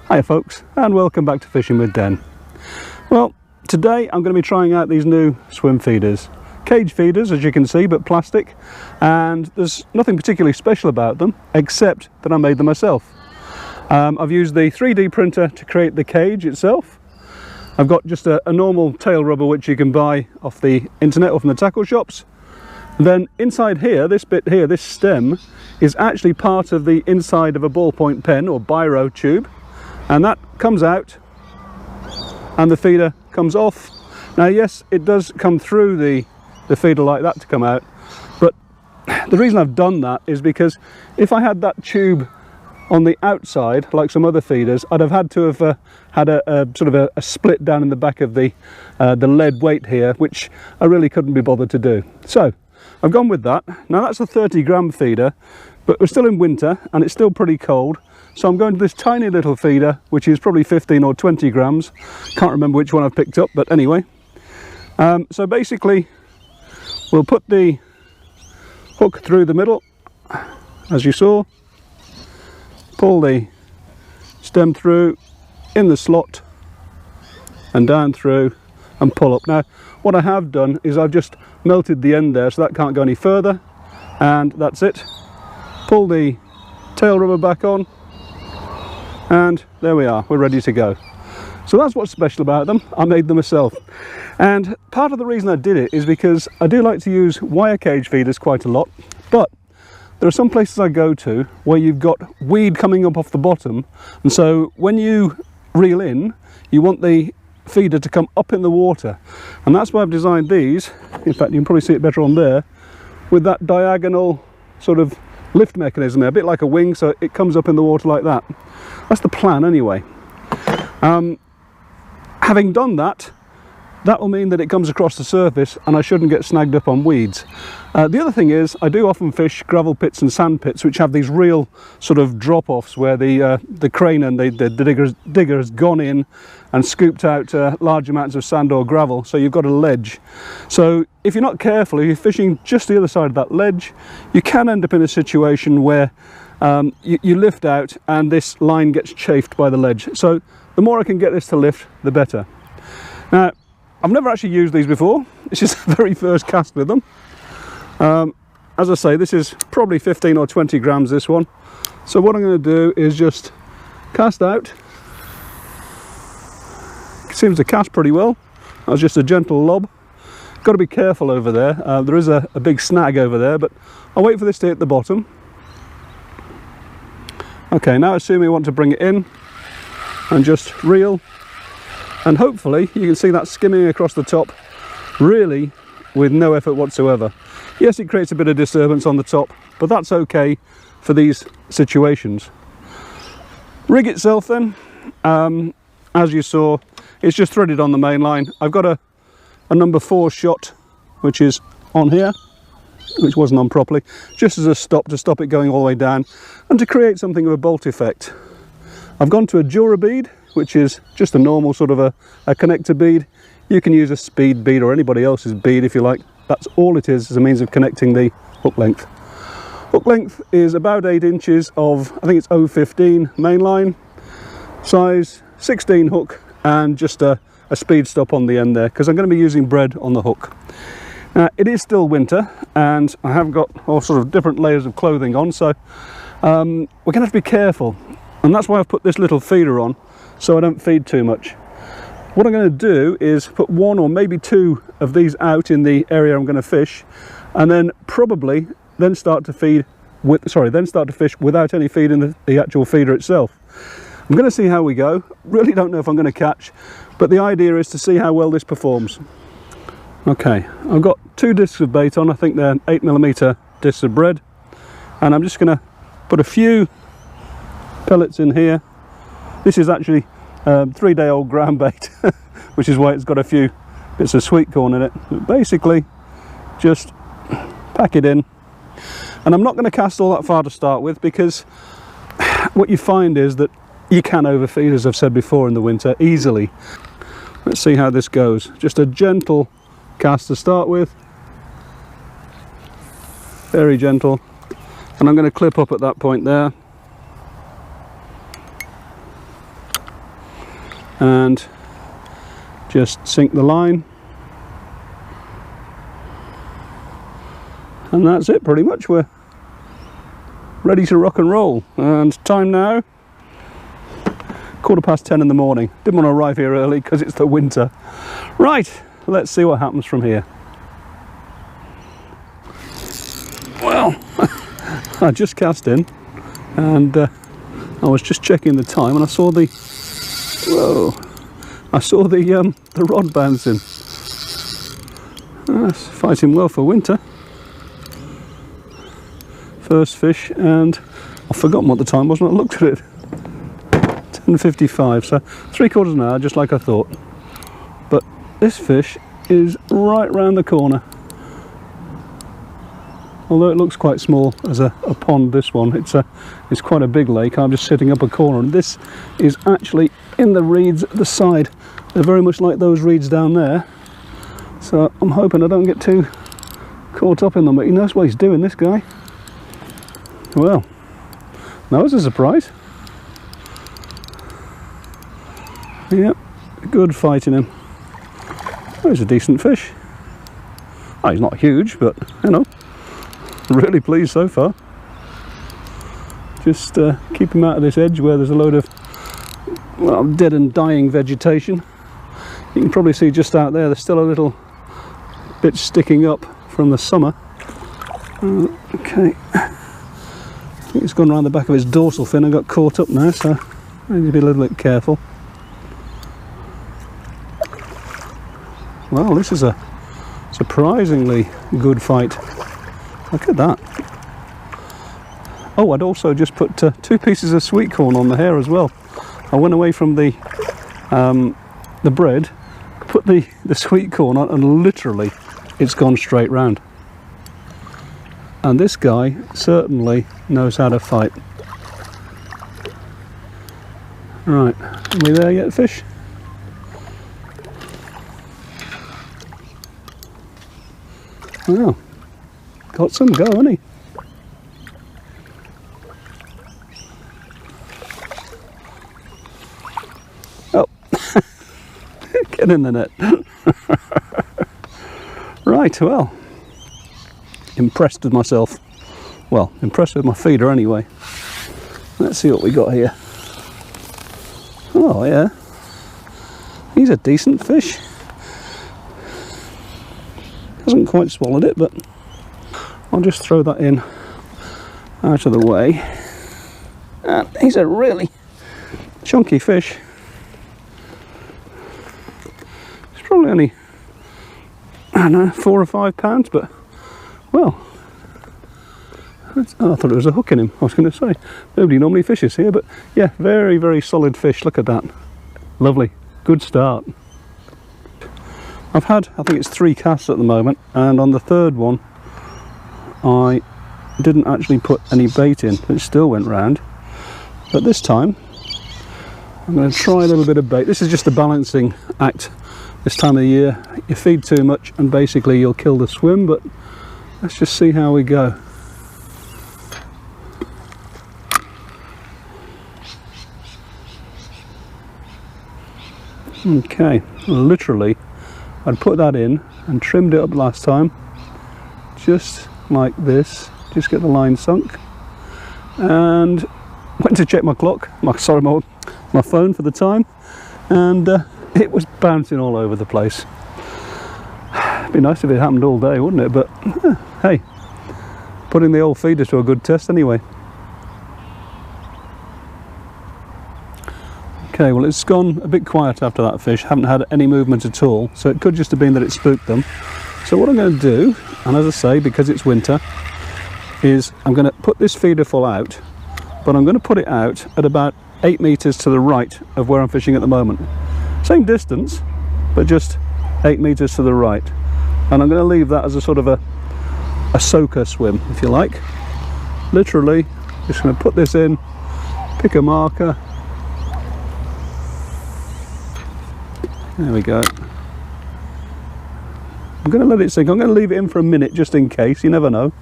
Hiya folks, and welcome back to Fishing with Den. Well, today I'm going to be trying out these new swim feeders. Cage feeders, as you can see, but plastic, and there's nothing particularly special about them except that I made them myself. I've used the 3D printer to create the cage itself. I've got just a normal tail rubber which you can buy off the internet or from the tackle shops. Then inside here, this bit here, this stem, is actually part of the inside of a ballpoint pen or biro tube, and that comes out and the feeder comes off. Now yes, it does come through the feeder like that to come out, but the reason I've done that is because if I had that tube on the outside like some other feeders, I'd have had to have had a sort of a split down in the back of the lead weight here, which I really couldn't be bothered to do. So I've gone with that. Now that's a 30-gram feeder, but we're still in winter and it's still pretty cold, so I'm going to this tiny little feeder which is probably 15 or 20 grams. Can't remember which one I've picked up, but anyway. So basically we'll put the hook through the middle, as you saw, pull the stem through in the slot and down through and pull up. Now what I have done is I've just melted the end there so that can't go any further, and that's it. Pull the tail rubber back on and there we are, we're ready to go. So that's what's special about them. I made them myself, and part of the reason I did it is because I do like to use wire cage feeders quite a lot, but there are some places I go to where you've got weed coming up off the bottom, and so when you reel in you want the feeder to come up in the water, and that's why I've designed these. In fact, you can probably see it better on there with that diagonal sort of lift mechanism there, a bit like a wing, so it comes up in the water like that. That's the plan anyway. Having done that, that will mean that it comes across the surface and I shouldn't get snagged up on weeds. The other thing is, I do often fish gravel pits and sand pits which have these real sort of drop-offs where the crane and the digger has gone in and scooped out large amounts of sand or gravel, so you've got a ledge. So if you're not careful, if you're fishing just the other side of that ledge, you can end up in a situation where you lift out and this line gets chafed by the ledge. So the more I can get this to lift, the better. Now, I've never actually used these before. This is the very first cast with them. As I say, this is probably 15 or 20 grams, this one. So what I'm going to do is just cast out. It seems to cast pretty well. That's just a gentle lob. Got to be careful over there. There is a big snag over there, but I'll wait for this to hit the bottom. Okay, now assume we want to bring it in and just reel, and hopefully you can see that skimming across the top, really with no effort whatsoever. Yes, it creates a bit of disturbance on the top, but that's okay for these situations. Rig itself then, as you saw, it's just threaded on the main line. I've got a number 4 shot which is on here, which wasn't on properly, just as a stop to stop it going all the way down and to create something of a bolt effect. I've gone to a Dura bead, which is just a normal sort of a connector bead. You can use a speed bead or anybody else's bead if you like. That's all it is a means of connecting the hook length. Hook length is about 8 inches of, I think it's 015 mainline, size 16 hook, and just a speed stop on the end there, because I'm going to be using bread on the hook. Now, it is still winter and I have got all sort of different layers of clothing on, so we're going to have to be careful. And that's why I've put this little feeder on, so I don't feed too much. What I'm going to do is put 1 or maybe 2 of these out in the area I'm going to fish, and then probably then start to fish without any feed in the actual feeder itself. I'm going to see how we go. Really don't know if I'm going to catch, but the idea is to see how well this performs. Okay, I've got 2 discs of bait on. I think they're 8mm discs of bread, and I'm just going to put a few pellets in here. This is actually 3-day-old ground bait, which is why it's got a few bits of sweet corn in it. But basically, just pack it in, and I'm not going to cast all that far to start with, because what you find is that you can overfeed, as I've said before, in the winter easily. Let's see how this goes. Just a gentle cast to start with, very gentle, and I'm going to clip up at that point there. and just sink the line, and that's it pretty much. We're ready to rock and roll. And time now 10:15 in the morning. Didn't want to arrive here early because it's the winter. Right, let's see what happens from here. Well, I just cast in, and I was just checking the time, and I saw the the rod bouncing. That's fighting well for winter. First fish, and I've forgotten what the time was when I looked at it. 10:55, so 3/4 an hour, just like I thought. But this fish is right round the corner. Although it looks quite small as a pond, this one, it's quite a big lake. I'm just sitting up a corner, and this is actually in the reeds at the side. They're very much like those reeds down there. So I'm hoping I don't get too caught up in them, but he knows what he's doing, this guy. Well, that was a surprise. Yep, good fighting him. Oh, he's a decent fish. Oh, he's not huge, but you know, really pleased so far. Just keep him out of this edge where there's a load of, well, dead and dying vegetation. You can probably see just out there, there's still a little bit sticking up from the summer. Okay, I think it's gone around the back of his dorsal fin and got caught up now, so I need to be a little bit careful. Well, this is a surprisingly good fight. Look at that. Oh, I'd also just put 2 pieces of sweet corn on the hair as well. I went away from the bread, put the sweet corn on, and literally it's gone straight round. And this guy certainly knows how to fight. Right, are we there yet, fish? Well, got some go, hasn't he? Oh, get in the net. Right, well, impressed with myself. Well, impressed with my feeder anyway. Let's see what we got here. Oh yeah, he's a decent fish. Hasn't quite swallowed it, but I'll just throw that in out of the way. And he's a really chunky fish. It's probably only, I don't know, 4 or 5 pounds, but well, oh, I thought it was a hook in him. I was going to say, nobody normally fishes here, but yeah, very, very solid fish. Look at that. Lovely. Good start. I've had, I think it's 3 casts at the moment, and on the 3rd one I didn't actually put any bait in. It still went round, but this time I'm going to try a little bit of bait. This is just a balancing act this time of the year. You feed too much and basically you'll kill the swim, but let's just see how we go. Okay, literally I'd put that in and trimmed it up last time, just like this. Just get the line sunk, and went to check my clock, my phone for the time, and it was bouncing all over the place. It'd be nice if it happened all day, wouldn't it? But hey, putting the old feeder to a good test anyway. Okay, well, it's gone a bit quiet after that fish. Haven't had any movement at all, so it could just have been that it spooked them. So what I'm going to do, and as I say, because it's winter, is I'm going to put this feeder full out, but I'm going to put it out at about 8 meters to the right of where I'm fishing at the moment. Same distance, but just 8 meters to the right. And I'm going to leave that as a sort of a soaker swim, if you like. Literally, just going to put this in, pick a marker. There we go. I'm going to let it sink. I'm going to leave it in for a minute just in case, you never know.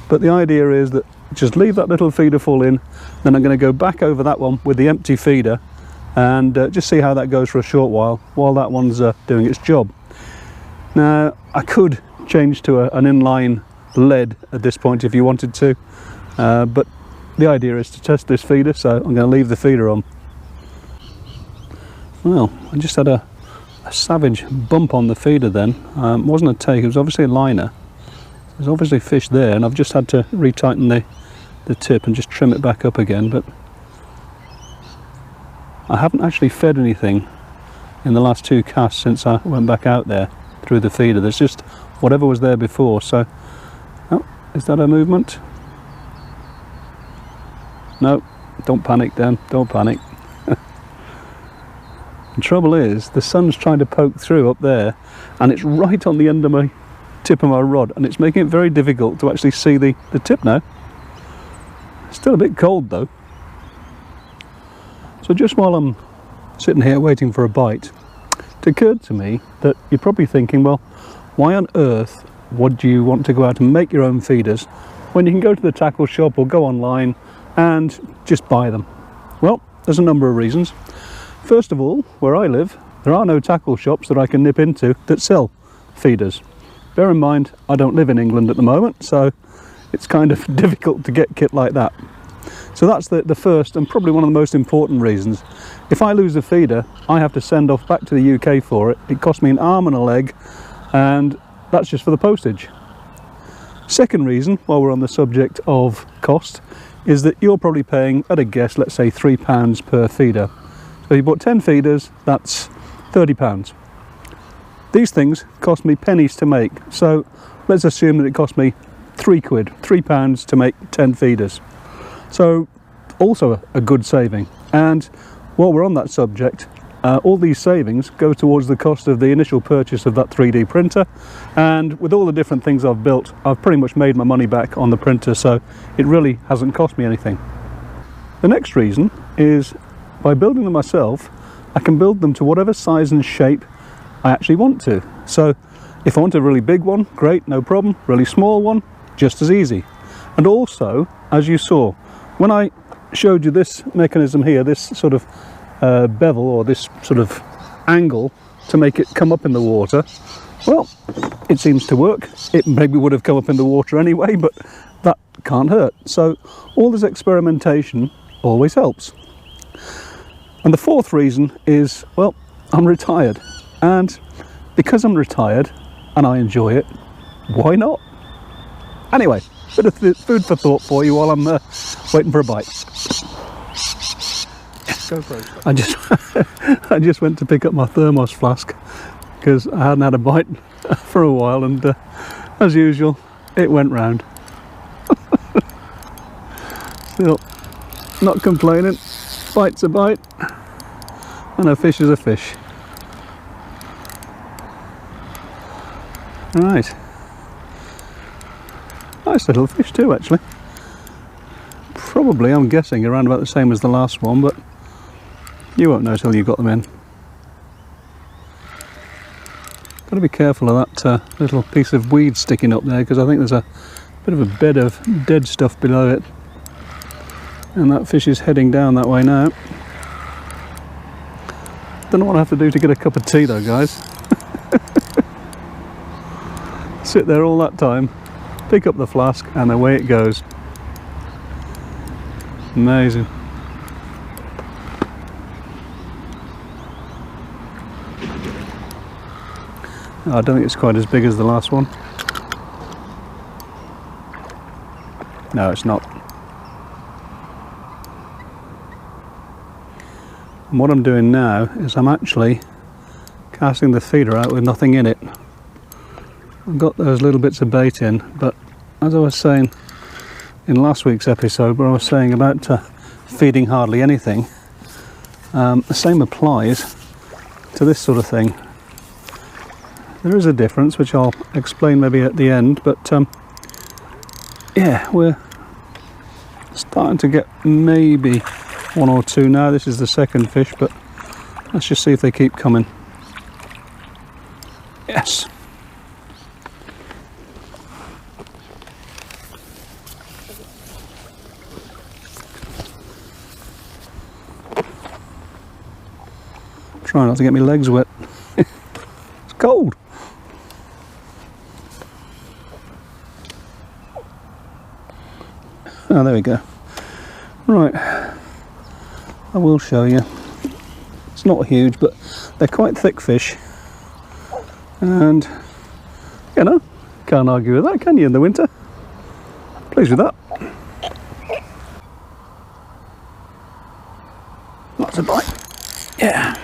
But the idea is that just leave that little feeder full in, then I'm going to go back over that one with the empty feeder and just see how that goes for a short while that one's doing its job. Now I could change to an inline lead at this point if you wanted to, but the idea is to test this feeder, so I'm going to leave the feeder on. Well, I just had a savage bump on the feeder then. It wasn't a take, it was obviously a liner. There's obviously fish there, and I've just had to retighten the tip and just trim it back up again, but I haven't actually fed anything in the last 2 casts since I went back out there through the feeder. There's just whatever was there before. So, oh, is that a movement? No, don't panic then, don't panic. The trouble is, the sun's trying to poke through up there, and it's right on the end of my tip of my rod, and it's making it very difficult to actually see the tip now. Still a bit cold though. So just while I'm sitting here waiting for a bite, it occurred to me that you're probably thinking, well, why on earth would you want to go out and make your own feeders when you can go to the tackle shop or go online and just buy them? Well, there's a number of reasons. First of all, where I live, there are no tackle shops that I can nip into that sell feeders. Bear in mind, I don't live in England at the moment, so it's kind of difficult to get kit like that. So that's the first and probably one of the most important reasons. If I lose a feeder, I have to send off back to the UK for it. It costs me an arm and a leg, and that's just for the postage. Second reason, while we're on the subject of cost, is that you're probably paying, at a guess, let's say £3 per feeder. So you bought 10 feeders, that's £30. These things cost me pennies to make, so let's assume that it cost me £3 to make 10 feeders. So also a good saving. And while we're on that subject, all these savings go towards the cost of the initial purchase of that 3D printer, and with all the different things I've built, I've pretty much made my money back on the printer, so it really hasn't cost me anything. The next reason is, by building them myself, I can build them to whatever size and shape I actually want to. So if I want a really big one, great, no problem. Really small one, just as easy. And also, as you saw, when I showed you this mechanism here, this sort of bevel, or this sort of angle to make it come up in the water, well, it seems to work. It maybe would have come up in the water anyway, but that can't hurt. So all this experimentation always helps. And the fourth reason is, well, I'm retired, and because I'm retired and I enjoy it, why not? Anyway, bit of food for thought for you while I'm waiting for a bite. Go for it. I just went to pick up my thermos flask because I hadn't had a bite for a while, and as usual, it went round. Still, not complaining. Bite's a bite, and a fish is a fish. Right. Nice little fish too, actually. Probably, I'm guessing, around about the same as the last one, but you won't know till you've got them in. Got to be careful of that little piece of weed sticking up there, because I think there's a bit of a bed of dead stuff below it. And that fish is heading down that way now. Don't know what I have to do to get a cup of tea though, guys. Sit there all that time, pick up the flask, and away it goes. Amazing. Oh, I don't think it's quite as big as the last one. No, it's not. And what I'm doing now is I'm actually casting the feeder out with nothing in it. I've got those little bits of bait in, but as I was saying in last week's episode, where I was saying about feeding hardly anything, the same applies to this sort of thing. There is a difference, which I'll explain maybe at the end, but yeah, we're starting to get maybe one or two now. This is the second fish, but let's just see if they keep coming. Yes. Try not to get my legs wet. It's cold. Oh, there we go. Right, I will show you. It's not huge, but they're quite thick fish. And, you know, can't argue with that, can you, in the winter? Pleased with that. That's a bite. Yeah.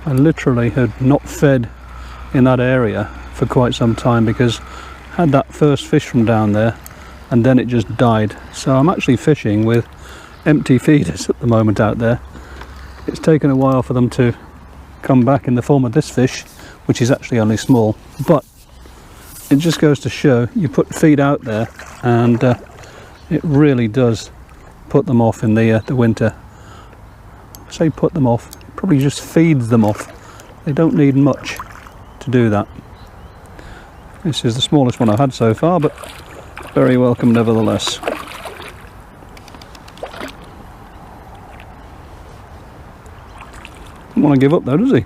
I literally had not fed in that area for quite some time because I had that first fish from down there and then it just died. So I'm actually fishing with empty feeders at the moment out there. It's taken a while for them to come back in the form of this fish, which is actually only small, but it just goes to show you put feed out there and it really does put them off in the winter. I say put them off, it probably just feeds them off. They don't need much to do that. This is the smallest one I've had so far, but very welcome nevertheless. Doesn't want to give up though, does he?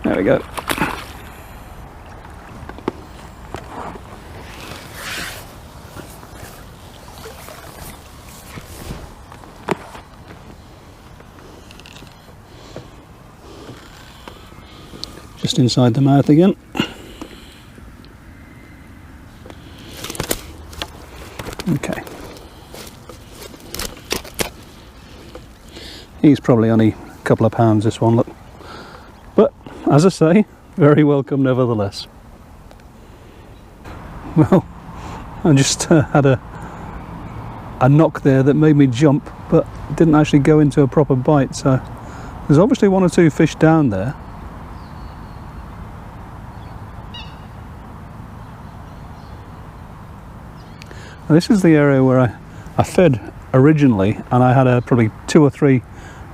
There we go. Just inside the mouth again. Okay. He's probably only a couple of pounds, this one, look. But, as I say, very welcome nevertheless. Well, I just had a knock there that made me jump, but didn't actually go into a proper bite, so there's obviously one or two fish down there. Now, this is the area where I fed originally, and I had probably 2 or 3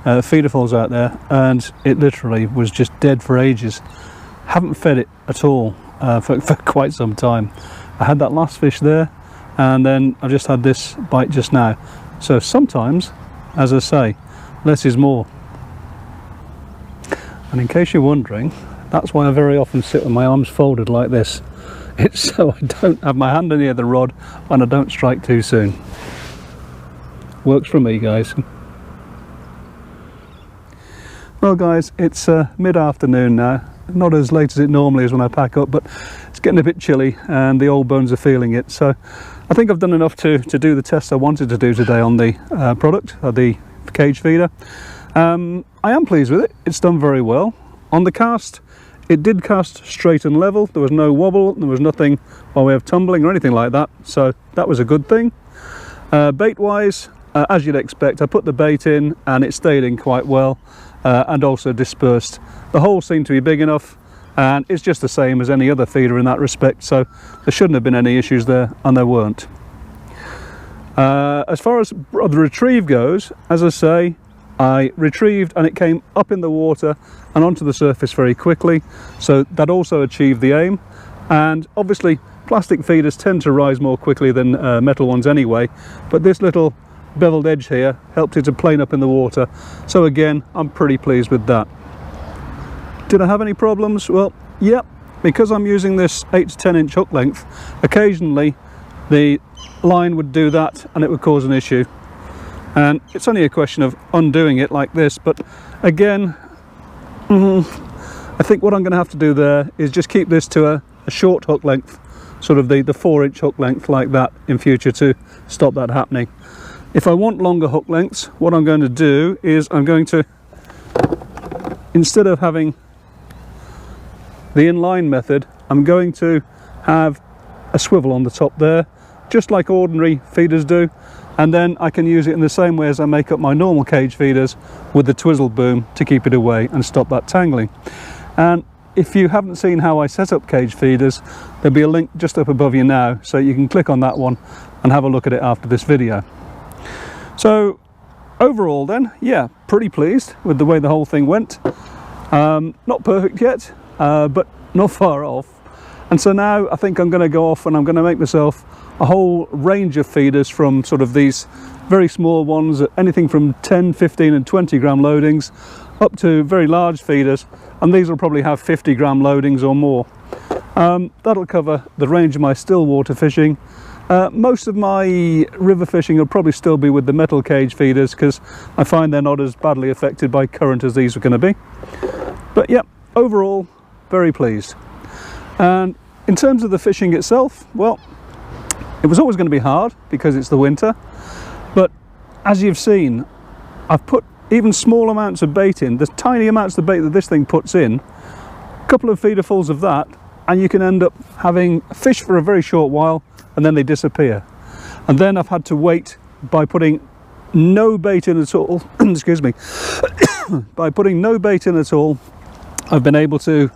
feederfuls out there, and it literally was just dead for ages. Haven't fed it at all for quite some time. I had that last fish there, and then I just had this bite just now. So sometimes, as I say, less is more. And in case you're wondering, that's why I very often sit with my arms folded like this. It's so I don't have my hand near the rod and I don't strike too soon. Works for me, guys. Well guys, it's mid-afternoon now. Not as late as it normally is when I pack up, but it's getting a bit chilly and the old bones are feeling it. So I think I've done enough to do the test I wanted to do today on the product, the cage feeder. I am pleased with it. It's done very well. On the cast, it did cast straight and level. There was no wobble, there was nothing by way of tumbling or anything like that, so that was a good thing. Bait wise, as you'd expect, I put the bait in and it stayed in quite well and also dispersed. The hole seemed to be big enough and it's just the same as any other feeder in that respect, so there shouldn't have been any issues there, and there weren't. As far as the retrieve goes, as I say, I retrieved and it came up in the water and onto the surface very quickly, so that also achieved the aim. And obviously plastic feeders tend to rise more quickly than metal ones anyway, but this little beveled edge here helped it to plane up in the water, so again I'm pretty pleased with that. Did I have any problems? Well, yep, because I'm using this 8 to 10 inch hook length, occasionally the line would do that and it would cause an issue. And it's only a question of undoing it like this, but again, I think what I'm going to have to do there is just keep this to a short hook length, sort of the 4 inch hook length like that in future to stop that happening. If I want longer hook lengths, what I'm going to do is I'm going to, instead of having the inline method, I'm going to have a swivel on the top there, just like ordinary feeders do. And then I can use it in the same way as I make up my normal cage feeders with the twizzle boom to keep it away and stop that tangling. And if you haven't seen how I set up cage feeders, there'll be a link just up above you now, so you can click on that one and have a look at it after this video. So overall then, yeah, pretty pleased with the way the whole thing went. Not perfect yet, but not far off. And so now I think I'm going to go off and I'm going to make myself a whole range of feeders from sort of these very small ones at anything from 10, 15 and 20 gram loadings up to very large feeders, and these will probably have 50 gram loadings or more. That'll cover the range of my still water fishing. Most of my river fishing will probably still be with the metal cage feeders because I find they're not as badly affected by current as these are going to be. But yeah, overall very pleased. And in terms of the fishing itself, well, it was always going to be hard because it's the winter, but as you've seen, I've put even small amounts of bait in, the tiny amounts of bait that this thing puts in, a couple of feederfuls of that, and you can end up having fish for a very short while and then they disappear. And then I've had to wait by putting no bait in at all, excuse me, by putting no bait in at all, I've been able to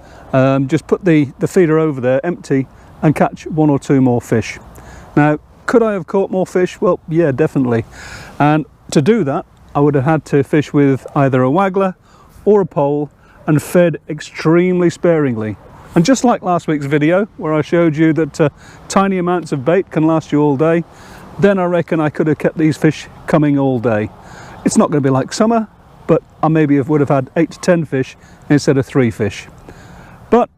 just put the feeder over there empty and catch one or two more fish. Now, could I have caught more fish? Well, yeah, definitely. And to do that, I would have had to fish with either a waggler or a pole and fed extremely sparingly. And just like last week's video, where I showed you that tiny amounts of bait can last you all day, then I reckon I could have kept these fish coming all day. It's not going to be like summer, but I maybe would have had 8 to 10 fish instead of 3 fish. But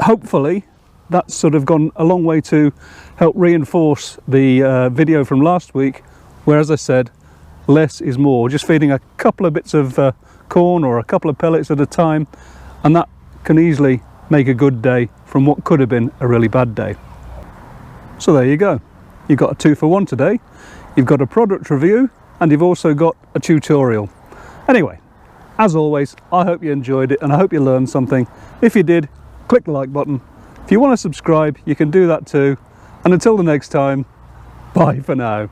hopefully that's sort of gone a long way to help reinforce the video from last week, where, as I said, less is more. Just feeding a couple of bits of corn or a couple of pellets at a time, and that can easily make a good day from what could have been a really bad day. So there you go. You've got a 2-for-1 today. You've got a product review and you've also got a tutorial. Anyway, as always, I hope you enjoyed it and I hope you learned something. If you did, click the like button. If you want to subscribe, you can do that too. And until the next time, bye for now.